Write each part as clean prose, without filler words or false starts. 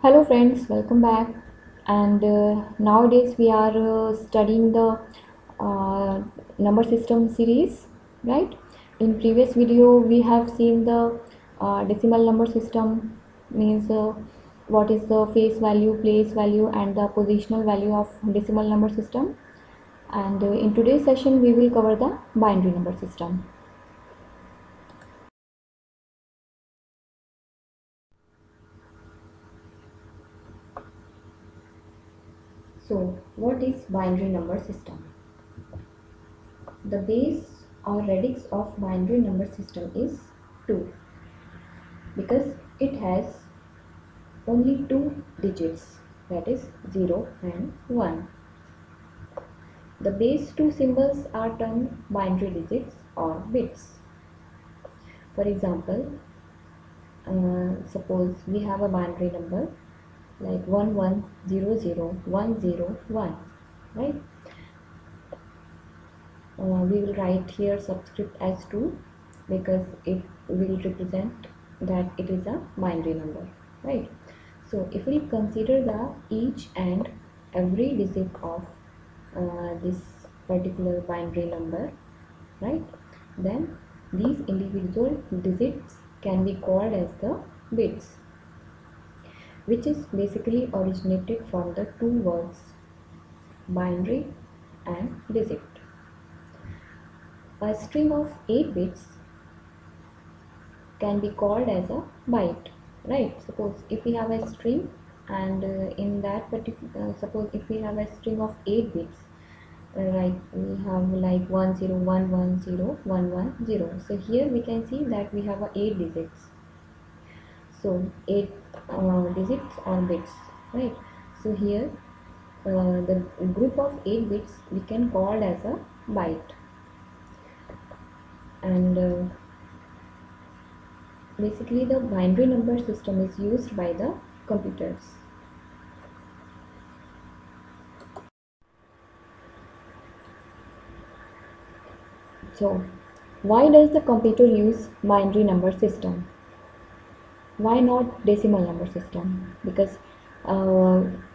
Hello friends, welcome back. And nowadays we are studying the uh, number system series, right? In previous video we have seen the decimal number system, means what is the face value, place value and the positional value of decimal number system. And in today's session we will cover the binary number system. So what is binary number system? The base or radix of binary number system is 2 because it has only two digits, that is 0 and 1. The base two symbols are termed binary digits or bits. For example, suppose we have a binary number like 1100101, right? We will write here subscript as 2 because it will represent that it is a binary number, right? So if we consider the each and every digit of this particular binary number, right, then these individual digits can be called as the bits, which is basically originated from the two words binary and digit. A string of 8 bits can be called as a byte, right? Suppose if we have a string and in that particular suppose if we have a string of 8 bits, right, we have like 101101110. So here we can see that we have 8 digits, so 8 digits or bits, right? So here the group of 8 bits we can call as a byte. And basically the binary number system is used by the computers. So why does the computer use binary number system? Why not decimal number system? Because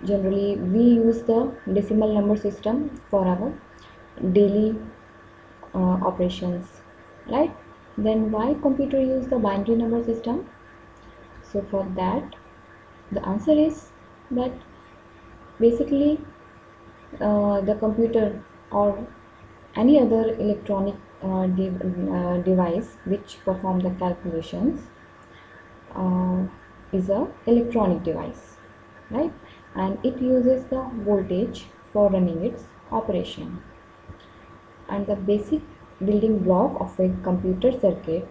generally we use the decimal number system for our daily operations, right? Then why computer use the binary number system? So for that the answer is that basically the computer or any other electronic device which perform the calculations uh, is a electronic device, right? And it uses the voltage for running its operation. And the basic building block of a computer circuit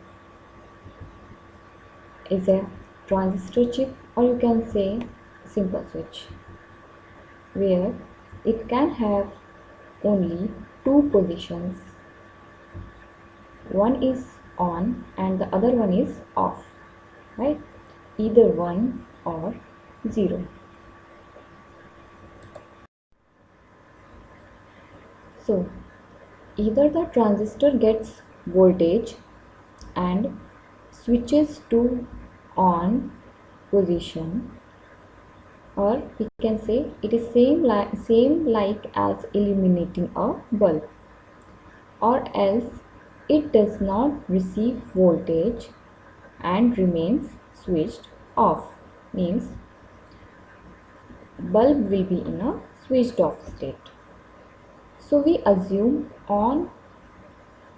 is a transistor chip, or you can say simple switch, where it can have only two positions. One is on and the other one is off, right? Either 1 or 0. So either the transistor gets voltage and switches to on position, or we can say it is same like as illuminating a bulb, or else it does not receive voltage and remains switched off, means bulb will be in a switched off state. So we assume on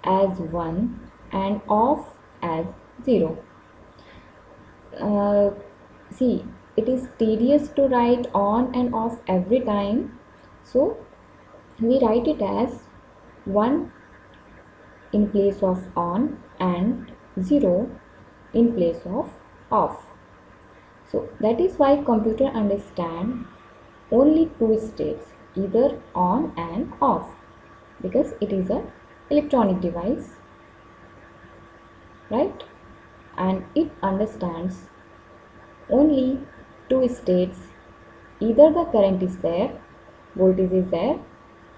as 1 and off as 0. Uh, See, it is tedious to write on and off every time, so we write it as 1 in place of on and 0 in place of off. So that is why computer understand only two states, either on and off, because it is a electronic device, right? And it understands only two states, either the current is there, voltage is there,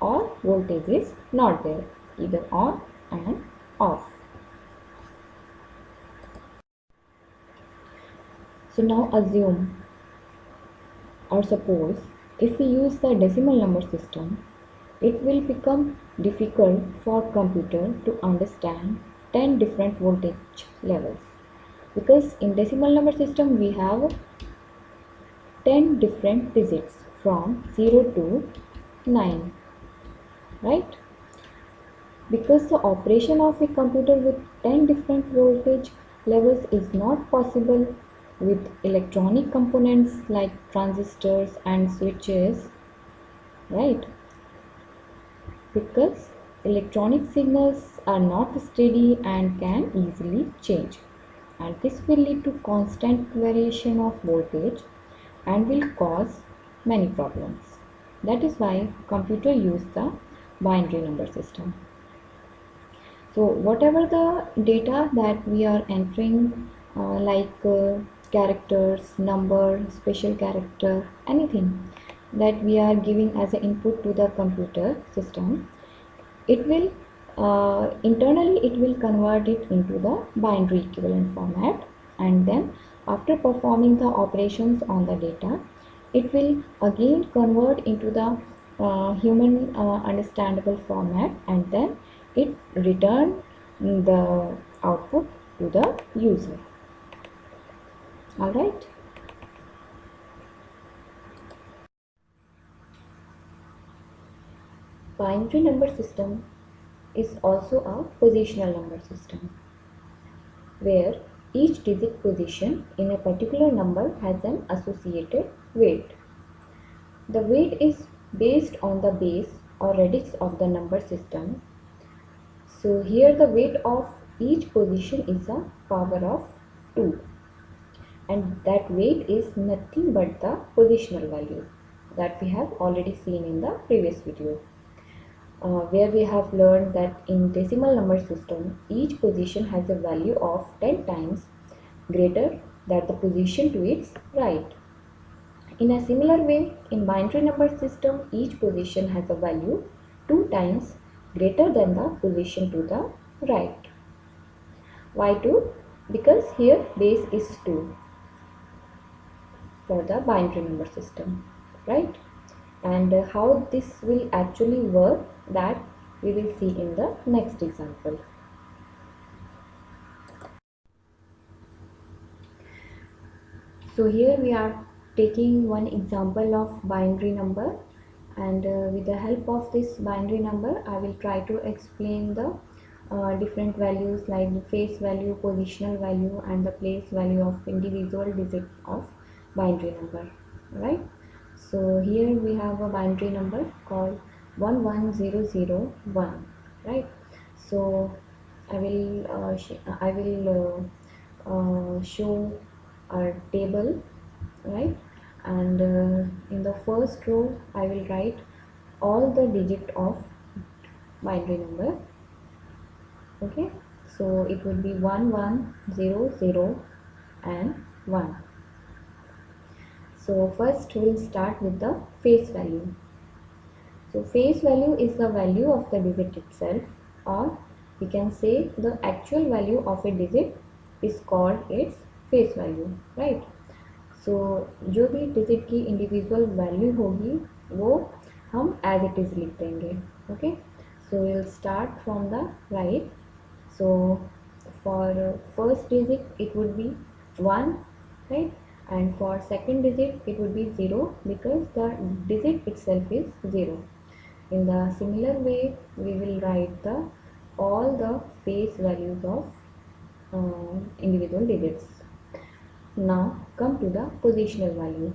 or voltage is not there, either on and off. So now assume Or suppose if we use the decimal number system, it will become difficult for computer to understand 10 different voltage levels, because in decimal number system we have 10 different digits from 0 to 9, right? Because the operation of a computer with 10 different voltage levels is not possible with electronic components like transistors and switches, right? Because electronic signals are not steady and can easily change, and this will lead to constant variation of voltage and will cause many problems. That is why computer use the binary number system. So whatever the data that we are entering, characters, number, special character, anything that we are giving as an input to the computer system, it will internally it will convert it into the binary equivalent format, and then after performing the operations on the data, it will again convert into the human understandable format, and then it return the output to the user. All right. Binary number system is also a positional number system, where each digit position in a particular number has an associated weight. The weight is based on the base or radix of the number system. So here the weight of each position is a power of 2, and that weight is nothing but the positional value that we have already seen in the previous video. Where we have learned that in decimal number system, each position has a value of 10 times greater than the position to its right. In a similar way, in binary number system, each position has a value 2 times greater than the position to the right. Why 2? Because here base is 2 for the binary number system, right? And how this will actually work, that we will see in the next example. So here we are taking one example of binary number, and with the help of this binary number I will try to explain the different values like the face value, positional value, and the place value of individual digit of binary number, right? So here we have a binary number called 11001, right? So I will show our table, right? And in the first row I will write all the digit of binary number. Okay, so it would be 1100 and 1. So first we'll start with the face value. So face value is the value of the digit itself, or we can say the actual value of a digit is called its face value, right? So जो भी digit की individual value होगी वो हम as it is लिख देंगे. Okay, so will start from the right. So for first digit it would be 1, right? And for second digit it would be 0, because the digit itself is 0. In the similar way we will write the all the face values of individual digits. Now come to the positional value.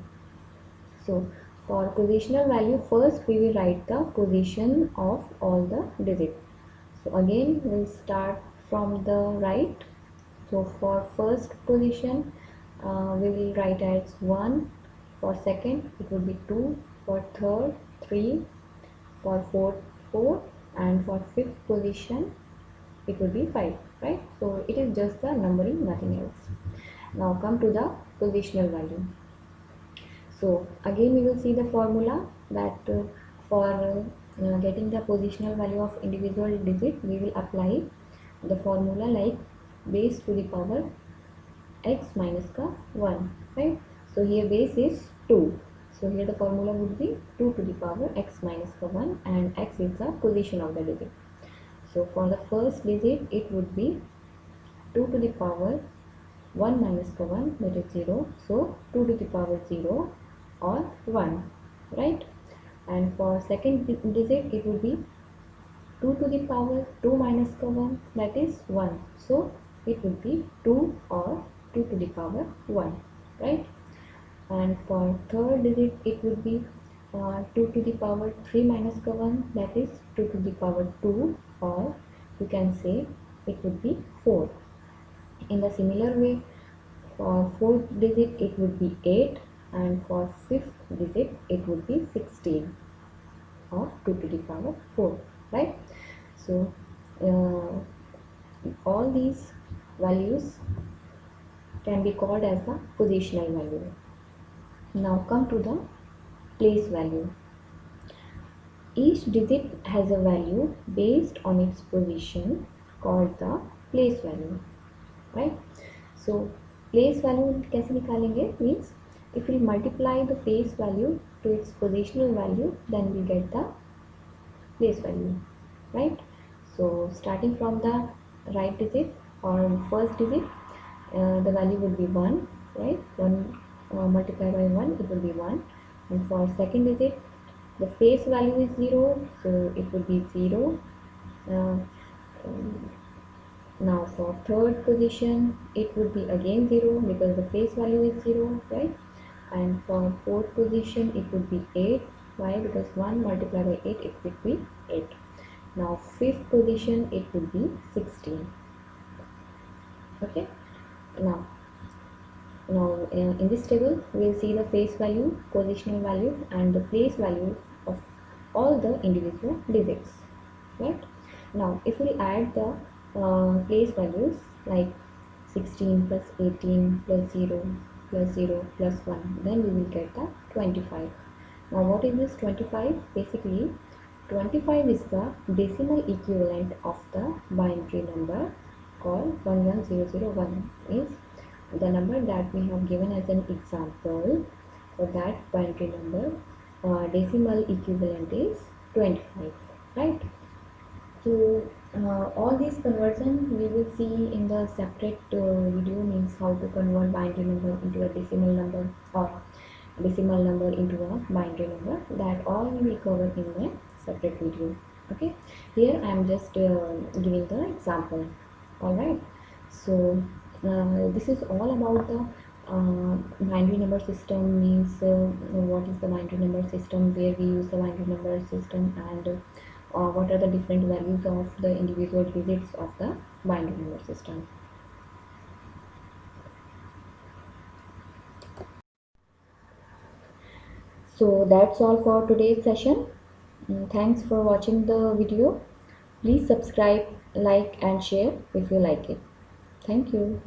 So for positional value, first we will write the position of all the digits. So again we'll start from the right. So for first position we will write as 1, for second it would be 2, for third 3, for fourth 4, and for fifth position it would be 5, right? So it is just the numbering, nothing else. Now come to the positional value. So again we will see the formula that for getting the positional value of individual digit, we will apply the formula like base to the power x minus ka 1, right? So here base is 2, So here the formula would be 2 to the power x minus 1, and x is the position of the digit. So for the first digit it would be 2 to the power 1 minus 1, that is 0. So 2 to the power 0 or 1, right? And for second digit it would be 2 to the power 2 minus 1, that is 1. So it would be 2 or 2 to the power 1, right? And for third digit it would be 2 to the power 3 minus 1, that is 2 to the power 2, or you can say it would be 4. In the similar way, for fourth digit it would be 8, and for fifth digit it would be 16 or 2 to the power 4, right? So all these values can be called as the positional value. Now come to the place value. Each digit has a value based on its position called the place value, right? So place value कैसे निकालेंगे, means if we multiply the face value to its positional value, then we get the place value, right? So starting from the right digit or first digit, the value would be 1, right? 1 multiplied by 1, it will be 1. And for second digit, the face value is 0, so it would be 0. uh, Now for third position it would be again 0 because the face value is 0, right? And for fourth position it would be 8. Why? Because 1 multiplied by 8, it would be 8. Now fifth position it would be 16. Okay. Now in this table we will see the face value, positional value, and the place value of all the individual digits, right? Now if we add the place values like 16 plus 18 plus 0 plus 0 plus 1, then we will get the 25. Now what is this 25? Basically 25 is the decimal equivalent of the binary number called 11001, is the number that we have given as an example. For that binary number, decimal equivalent is 25, right? So all these conversion we will see in the separate video, means how to convert binary number into a decimal number or decimal number into a binary number. That all we will cover in the separate video. Okay, here I am just giving the example. All right, so this is all about the binary number system, means what is the binary number system, where we use the binary number system, and what are the different values of the individual digits of the binary number system. So that's all for today's session. Thanks for watching the video. Please subscribe, like, and share if you like it. Thank you.